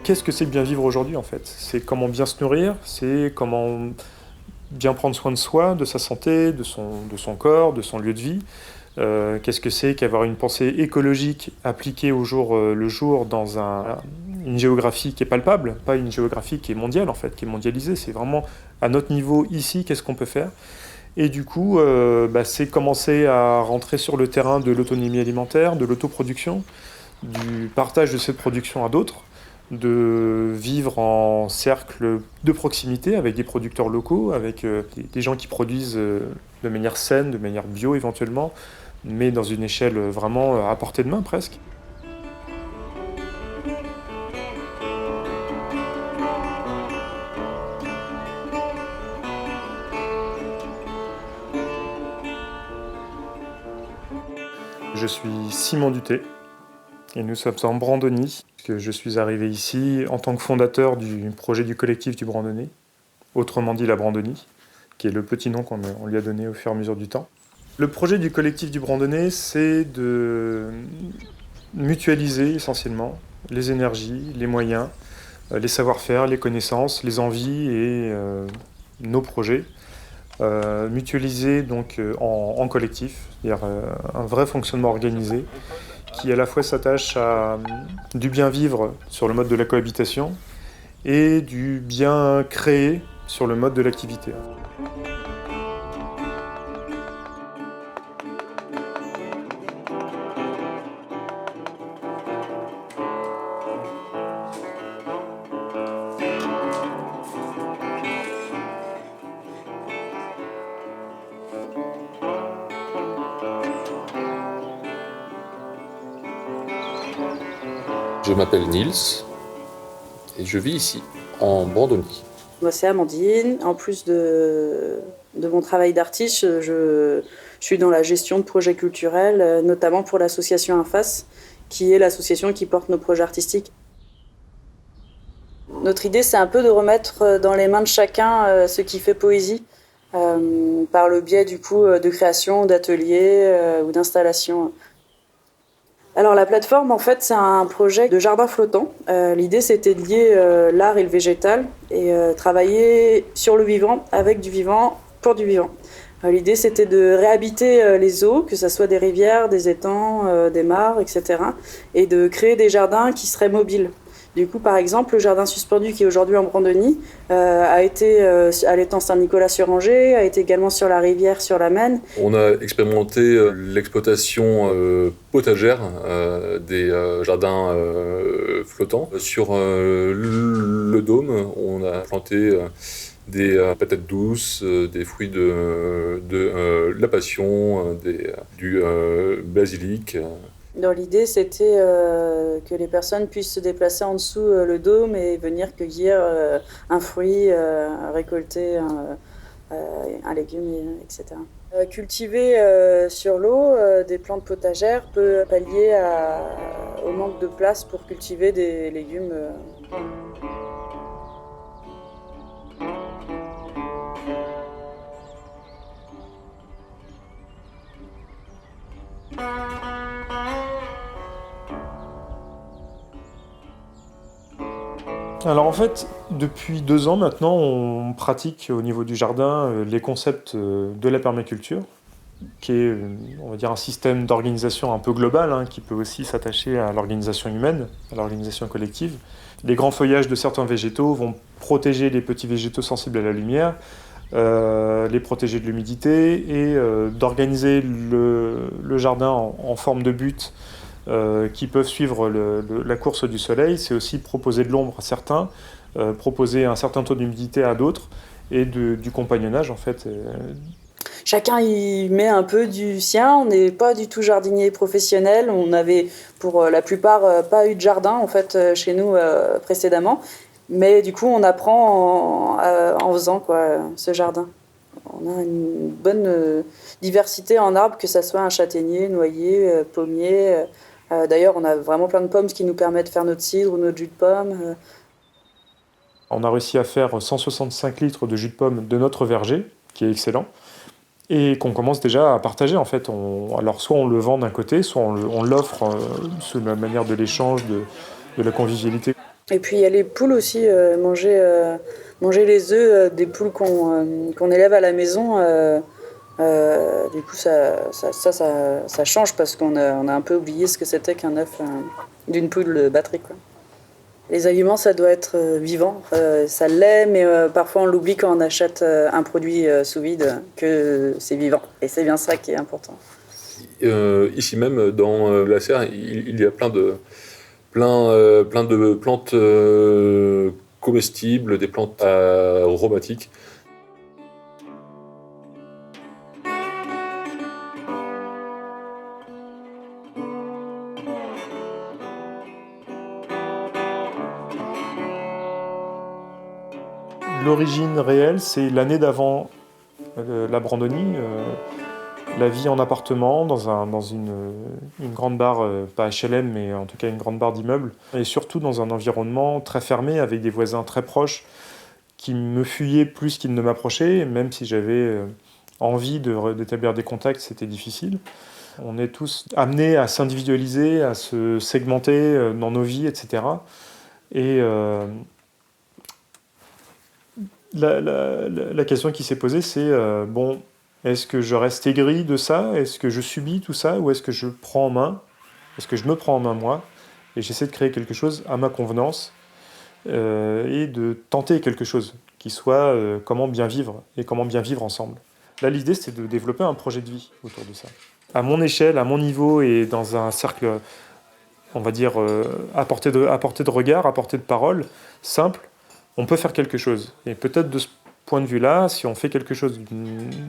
Qu'est-ce que c'est que bien vivre aujourd'hui en fait? C'est comment bien se nourrir, c'est comment bien prendre soin de soi, de sa santé, de son corps, de son lieu de vie. Qu'est-ce que c'est qu'avoir une pensée écologique appliquée au jour le jour dans une géographie qui est palpable, pas une géographie qui est mondiale en fait, qui est mondialisée. C'est vraiment à notre niveau ici, qu'est-ce qu'on peut faire? Et du coup, c'est commencer à rentrer sur le terrain de l'autonomie alimentaire, de l'autoproduction, du partage de cette production à d'autres, de vivre en cercle de proximité avec des producteurs locaux, avec des gens qui produisent de manière saine, de manière bio éventuellement, mais dans une échelle vraiment à portée de main presque. Je suis Simon Duthé et nous sommes en Brandony. Je suis arrivé ici en tant que fondateur du projet du collectif du Brandonnais, autrement dit la Brandony, qui est le petit nom qu'on lui a donné au fur et à mesure du temps. Le projet du collectif du Brandonnais, c'est de mutualiser essentiellement les énergies, les moyens, les savoir-faire, les connaissances, les envies et nos projets. Mutualiser donc en collectif, c'est-à-dire un vrai fonctionnement organisé qui à la fois s'attache à du bien vivre sur le mode de la cohabitation et du bien créer sur le mode de l'activité. Je m'appelle Nils et je vis ici, en Brandony. Moi, c'est Amandine. En plus de mon travail d'artiste, je suis dans la gestion de projets culturels, notamment pour l'association Inface, qui est l'association qui porte nos projets artistiques. Notre idée, c'est un peu de remettre dans les mains de chacun ce qui fait poésie, par le biais du coup de création, d'ateliers ou d'installations. Alors la plateforme, en fait, c'est un projet de jardin flottant. L'idée, c'était de lier l'art et le végétal et travailler sur le vivant, avec du vivant, pour du vivant. L'idée, c'était de réhabiter les eaux, que ce soit des rivières, des étangs, des mares, etc. Et de créer des jardins qui seraient mobiles. Du coup, par exemple, le jardin suspendu qui est aujourd'hui en Brandony a été à l'étang Saint-Nicolas-sur-Angers, a été également sur la rivière, sur la Maine. On a expérimenté l'exploitation potagère des jardins flottants. Sur le dôme, on a planté des patates douces, des fruits de la passion, du basilic. Dans l'idée, c'était que les personnes puissent se déplacer en dessous le dôme et venir cueillir un fruit, récolter un légume, etc. Cultiver sur l'eau des plantes potagères peut pallier au manque de place pour cultiver des légumes. Alors en fait, depuis 2 ans maintenant, on pratique au niveau du jardin les concepts de la permaculture, qui est, on va dire, un système d'organisation un peu global, hein, qui peut aussi s'attacher à l'organisation humaine, à l'organisation collective. Les grands feuillages de certains végétaux vont protéger les petits végétaux sensibles à la lumière, les protéger de l'humidité et d'organiser le jardin en forme de butte qui peuvent suivre la course du soleil. C'est aussi proposer de l'ombre à certains, proposer un certain taux d'humidité à d'autres et du compagnonnage en fait. Chacun y met un peu du sien. On n'est pas du tout jardinier professionnel. On n'avait pour la plupart pas eu de jardin en fait chez nous précédemment. Mais du coup, on apprend en faisant quoi, ce jardin. On a une bonne diversité en arbres, que ce soit un châtaignier, noyer, pommier. D'ailleurs, on a vraiment plein de pommes qui nous permettent de faire notre cidre ou notre jus de pomme. On a réussi à faire 165 litres de jus de pomme de notre verger, qui est excellent, et qu'on commence déjà à partager en fait. Alors soit on le vend d'un côté, soit on l'offre sous la manière de l'échange, de la convivialité. Et puis il y a les poules aussi, manger les œufs des poules qu'on élève à la maison. Du coup, ça change parce on a un peu oublié ce que c'était qu'un œuf d'une poule batterie, quoi. Les aliments, ça doit être vivant. Ça l'est, mais parfois on l'oublie quand on achète un produit sous vide, que c'est vivant. Et c'est bien ça qui est important. Ici même, dans la serre, il y a plein de plantes comestibles, des plantes aromatiques. L'origine réelle, c'est l'année d'avant la Brandoni, la vie en appartement dans une grande barre, pas HLM, mais en tout cas une grande barre d'immeubles, et surtout dans un environnement très fermé, avec des voisins très proches, qui me fuyaient plus qu'ils ne m'approchaient, même si j'avais envie d'établir des contacts, c'était difficile. On est tous amenés à s'individualiser, à se segmenter dans nos vies, etc. Et la question qui s'est posée, c'est bon, est-ce que je reste aigri de ça? Est-ce que je subis tout ça? Ou est-ce que je prends en main? Est-ce que je me prends en main moi? Et j'essaie de créer quelque chose à ma convenance et de tenter quelque chose qui soit comment bien vivre et comment bien vivre ensemble. Là, l'idée, c'est de développer un projet de vie autour de ça. À mon échelle, à mon niveau et dans un cercle, on va dire, à portée de regard, à portée de parole, simple, on peut faire quelque chose. Et peut-être de ce point de vue-là, si on fait quelque chose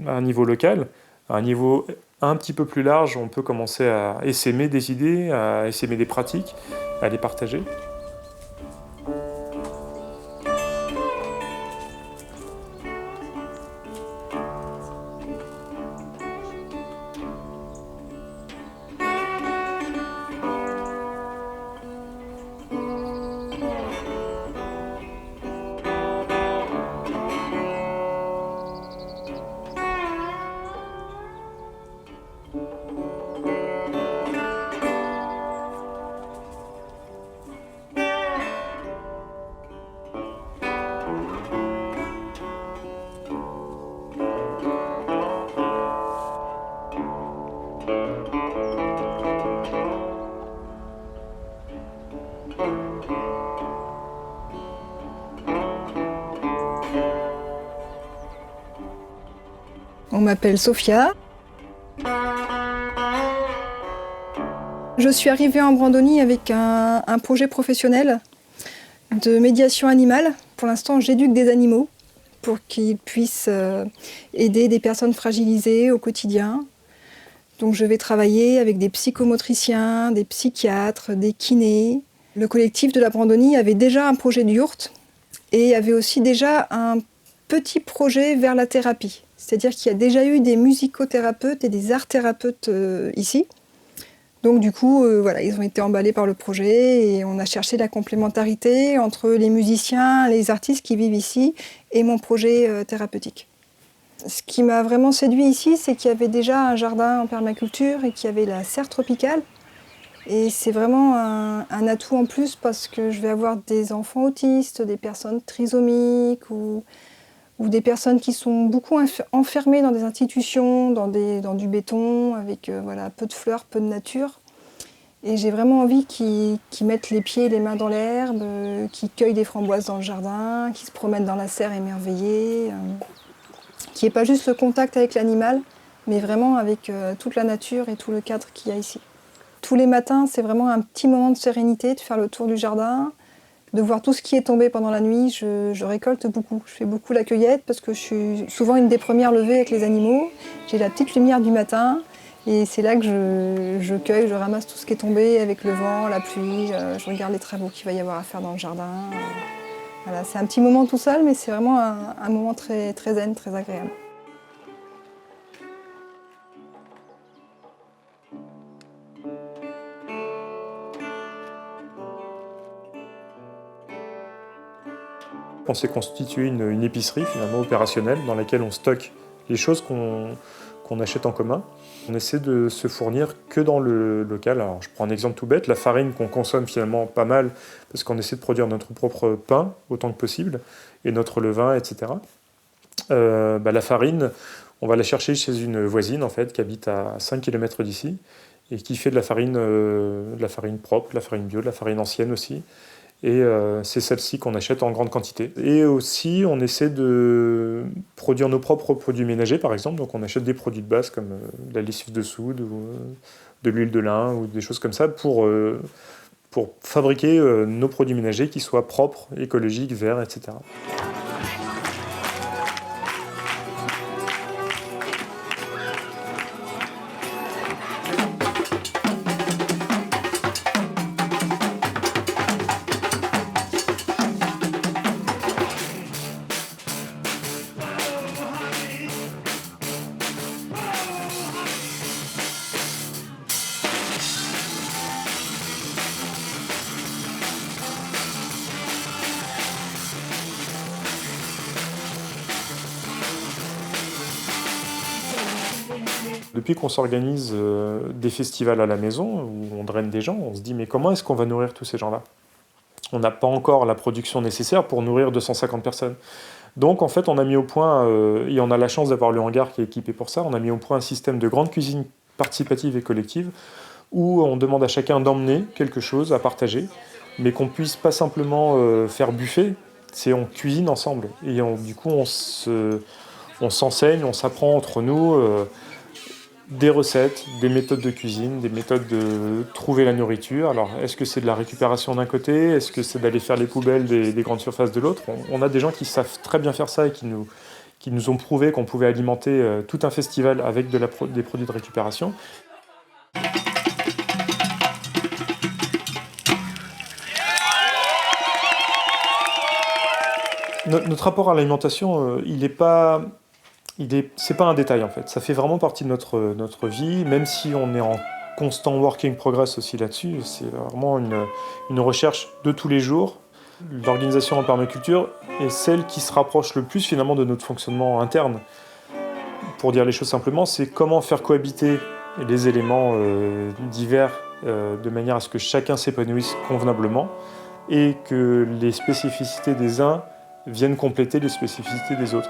à un niveau local, à un niveau un petit peu plus large, on peut commencer à essaimer des idées, à essaimer des pratiques, à les partager. On m'appelle Sophia. Je suis arrivée en Brandoni avec un projet professionnel de médiation animale. Pour l'instant, j'éduque des animaux pour qu'ils puissent aider des personnes fragilisées au quotidien. Donc je vais travailler avec des psychomotriciens, des psychiatres, des kinés. Le collectif de la Brandoni avait déjà un projet de yourte et avait aussi déjà un petit projet vers la thérapie. C'est-à-dire qu'il y a déjà eu des musicothérapeutes et des art-thérapeutes ici. Donc du coup, voilà, ils ont été emballés par le projet et on a cherché la complémentarité entre les musiciens, les artistes qui vivent ici et mon projet thérapeutique. Ce qui m'a vraiment séduit ici, c'est qu'il y avait déjà un jardin en permaculture et qu'il y avait la serre tropicale. Et c'est vraiment un atout en plus parce que je vais avoir des enfants autistes, des personnes trisomiques ou des personnes qui sont beaucoup enfermées dans des institutions, dans du béton, avec voilà, peu de fleurs, peu de nature. Et j'ai vraiment envie qu'ils mettent les pieds et les mains dans l'herbe, qu'ils cueillent des framboises dans le jardin, qu'ils se promènent dans la serre émerveillée, qu'il n'y ait pas juste le contact avec l'animal, mais vraiment avec toute la nature et tout le cadre qu'il y a ici. Tous les matins, c'est vraiment un petit moment de sérénité, de faire le tour du jardin, de voir tout ce qui est tombé pendant la nuit. Je récolte beaucoup. Je fais beaucoup la cueillette parce que je suis souvent une des premières levées avec les animaux. J'ai la petite lumière du matin et c'est là que je cueille, je ramasse tout ce qui est tombé avec le vent, la pluie. Je regarde les travaux qu'il va y avoir à faire dans le jardin. Voilà, c'est un petit moment tout seul, mais c'est vraiment un moment très, très zen, très agréable. On s'est constitué une épicerie finalement opérationnelle dans laquelle on stocke les choses qu'on qu'on achète en commun. On essaie de se fournir que dans le local. Alors, je prends un exemple tout bête, la farine qu'on consomme finalement pas mal, parce qu'on essaie de produire notre propre pain autant que possible, et notre levain, etc. La farine, on va la chercher chez une voisine en fait, qui habite à 5 km d'ici, et qui fait de la farine propre, de la farine bio, de la farine ancienne aussi. Et c'est celle-ci qu'on achète en grande quantité. Et aussi, on essaie de produire nos propres produits ménagers, par exemple. Donc, on achète des produits de base comme de la lessive de soude ou de l'huile de lin ou des choses comme ça pour fabriquer nos produits ménagers qui soient propres, écologiques, verts, etc. Depuis qu'on s'organise des festivals à la maison, où on draine des gens, on se dit mais comment est-ce qu'on va nourrir tous ces gens-là? On n'a pas encore la production nécessaire pour nourrir 250 personnes. Donc en fait on a mis au point, et on a la chance d'avoir le hangar qui est équipé pour ça, on a mis au point un système de grande cuisine participative et collective, où on demande à chacun d'emmener quelque chose à partager, mais qu'on puisse pas simplement faire buffet, c'est on cuisine ensemble. Et du coup on s'enseigne, on s'apprend entre nous des recettes, des méthodes de cuisine, des méthodes de trouver la nourriture. Alors, est-ce que c'est de la récupération d'un côté? Est-ce que c'est d'aller faire les poubelles des grandes surfaces de l'autre? On a des gens qui savent très bien faire ça et qui nous ont prouvé qu'on pouvait alimenter tout un festival avec des produits de récupération. Notre rapport à l'alimentation, c'est pas un détail en fait, ça fait vraiment partie de notre vie, même si on est en constant working progress aussi là-dessus, c'est vraiment une recherche de tous les jours. L'organisation en permaculture est celle qui se rapproche le plus finalement de notre fonctionnement interne. Pour dire les choses simplement, c'est comment faire cohabiter les éléments divers de manière à ce que chacun s'épanouisse convenablement et que les spécificités des uns viennent compléter les spécificités des autres.